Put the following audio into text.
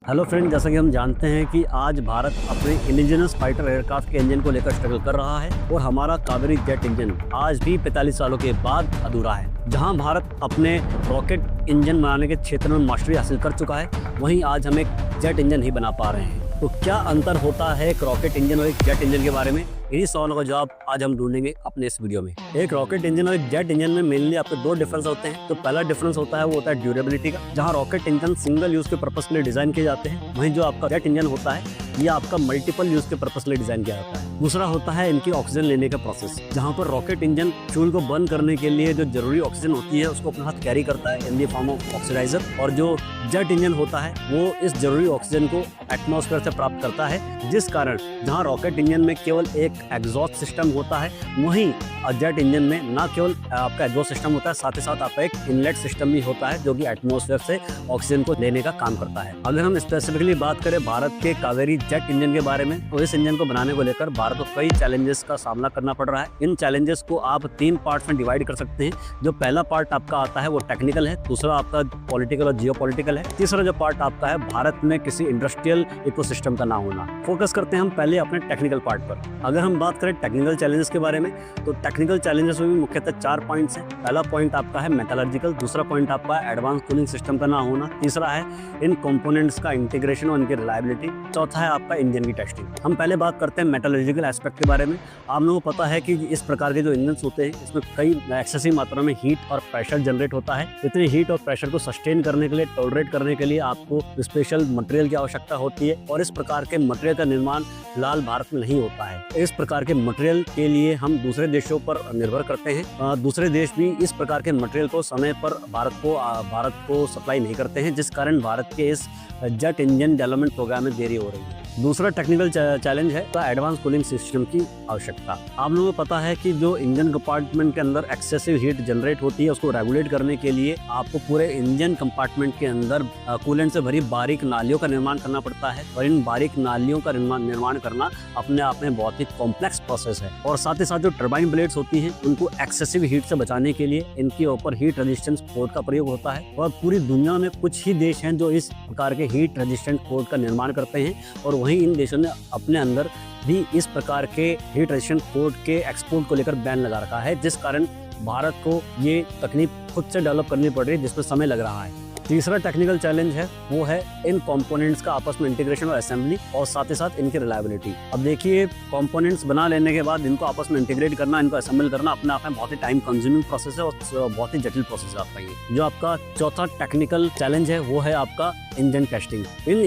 Hello friend, जैसा कि हम जानते हैं कि आज भारत अपने इंडिजिनस फाइटर एयरक्राफ्ट के इंजन को लेकर स्ट्रगल कर रहा है और हमारा कावेरी जेट इंजन आज भी 45 सालों के बाद अधूरा है। जहां भारत अपने रॉकेट इंजन बनाने के क्षेत्र में मास्टरी हासिल कर चुका है, वहीं आज हम एक जेट इंजन नहीं बना पा रहे हैं। तो क्या अंतर होता है एक रॉकेट इंजन और एक जेट इंजन के बारे में? इन्हीं सवालों का जवाब आज हम ढूंढेंगे अपने इस वीडियो में। एक रॉकेट इंजन और एक जेट इंजन में मेनली आपके दो डिफरेंस होते हैं। तो पहला डिफरेंस होता है वो होता है ड्यूरेबिलिटी का, जहां रॉकेट इंजन सिंगल यूज के पर्पस के लिए डिजाइन किए जाते हैं, वहीं जो आपका जेट इंजन होता है ये आपका मल्टीपल यूज के पर्पस के लिए डिजाइन किया जाता है। दूसरा होता है इनकी ऑक्सीजन लेने का प्रोसेस, जहां पर रॉकेट इंजन फ्यूल को बर्न करने के लिए जो जरूरी ऑक्सीजन होती है उसको अपने साथ कैरी करता है in the form of oxidiser, और जो जेट इंजन होता है वो इस जरूरी ऑक्सीजन को एटमॉस्फेयर से प्राप्त करता है, जिस कारण जहां रॉकेट इंजन में केवल एक एग्जॉस्ट सिस्टम होता है, वहीं जेट इंजन में ना केवल आपका एग्जॉस्ट सिस्टम होता है, साथ ही साथ आपका एक इनलेट सिस्टम भी होता है जो कि एटमॉस्फेयर से ऑक्सीजन को लेने का काम करता है। अगर हम स्पेसिफिकली बात करें भारत के कावेरी जेट इंजन के बारे में, तो इस इंजन को बनाने को लेकर भारत को कई चैलेंजेस का सामना करना पड़ रहा है। इन चैलेंजेस को आप 3 पार्ट्स में डिवाइड कर सकते हैं। जो पहला पार्ट आपका आता है वो टेक्निकल है, दूसरा आपका पॉलिटिकल और जियोपॉलिटिकल है, तीसरा जो पार्ट आपका है भारत में किसी इंडस्ट्रियल इकोसिस्टम का ना होना। फोकस करते हैं हम पहले अपने टेक्निकल पार्ट पर। अगर हम बात करें टेक्निकल चैलेंजेस के बारे में, तो टेक्निकल चैलेंजेस में भी मुख्यतः 4 पॉइंट्स हैं। पहला पॉइंट आपका है मेटलर्जिकल, दूसरा पॉइंट आपका है एडवांस कूलिंग सिस्टम का ना होना, तीसरा है इन कंपोनेंट्स का इंटीग्रेशन और इनकी रिलायबिलिटी, चौथा है आपका इंजन की टेस्टिंग। हम पहले बात करते हैं मेटलर्जिकल एस्पेक्ट के बारे में। आप लोगों को पता है कि इस प्रकार के जो इंजन होते हैं इसमें कई एक्सेसिव मात्रा में हीट और प्रेशर जनरेट होता है। इतने हीट और प्रेशर को सस्टेन करने के लिए, टॉलरेट करने के लिए आपको स्पेशल मटेरियल की आवश्यकता होती है, और इस प्रकार के मटेरियल का निर्माण फिलहाल भारत में नहीं होता है। इस प्रकार के मटेरियल के लिए हम दूसरे देशों पर निर्भर करते हैं। दूसरे देश भी इस प्रकार के मटेरियल को समय पर भारत को सप्लाई नहीं करते हैं, जिस कारण भारत के इस जेट इंजन डेवलपमेंट प्रोग्राम में देरी हो रही है। दूसरा टेक्निकल चैलेंज है तो एडवांस कूलिंग सिस्टम की आवश्यकता। आप लोगों को पता है कि जो इंजन कंपार्टमेंट के अंदर एक्सेसिव हीट जनरेट होती है, उसको रेगुलेट करने के लिए आपको पूरे इंजन कंपार्टमेंट के अंदर कूलेंट से भरी बारीक नालियों का निर्माण करना पड़ता है, और इन बारीक नालियों का निर्माण करना अपने आप में बहुत ही कॉम्प्लेक्स प्रोसेस है। और साथ ही साथ जो टर्बाइन ब्लेड्स होती हैं उनको एक्सेसिव हीट से बचाने के लिए इनके ऊपर हीट रेजिस्टेंस कोट का प्रयोग होता है, और पूरी दुनिया में कुछ ही देश हैं जो इस प्रकार के हीट रेजिस्टेंट कोट का निर्माण करते हैं, और वहीं इन देशों ने अपने अंदर भी इस प्रकार के हीट रेजिस्टेंट कोट के एक्सपोर्ट को लेकर बैन लगा रखा है, जिस कारण भारत को ये तकनीक खुद से डेवलप करनी पड़ रही है, जिसमें समय लग रहा है। तीसरा टेक्निकल चैलेंज है वो है इन कंपोनेंट्स का आपस में इंटीग्रेशन और असेंबली, और साथ ही साथ इनकी रिलायबिलिटी। अब देखिए, कंपोनेंट्स बना लेने के बाद इनको आपस में इंटीग्रेट करना, इनको असेंबल करना अपने आप में बहुत ही टाइम कंज्यूमिंग प्रोसेस है और बहुत ही जटिल प्रोसेस है आपका ये। जो आपका चौथा टेक्निकल चैलेंज है वो है आपका इंजन टेस्टिंग। इन